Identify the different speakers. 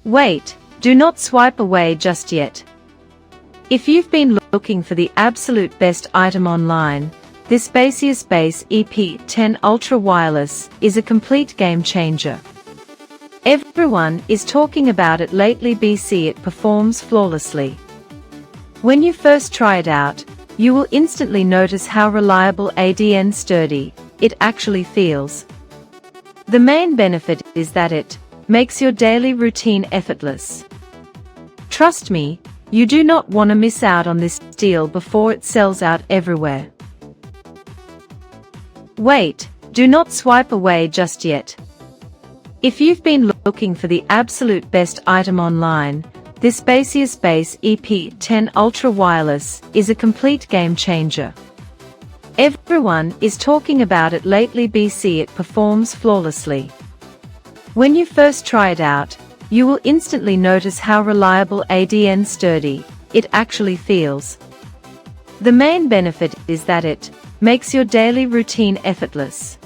Speaker 1: Wait, do not swipe away just yet. If you've been looking for the absolute best item online, this Baseus EP10 Ultra Wireless is a complete game changer. Everyone is talking about it lately. It performs flawlessly. When you first try it out, you will instantly notice how reliable and sturdy it actually feels. The main benefit is that it makes your daily routine effortless. Trust me, you do not want to miss out on this deal before it sells out everywhere. Wait, do not swipe away just yet. If you've been looking for the absolute best item online, this Baseus EP10 Ultra Wireless is a complete game changer. Everyone is talking about it lately. It performs flawlessly. When you first try it out, you will instantly notice how reliable and sturdy it actually feels. The main benefit is that it makes your daily routine effortless.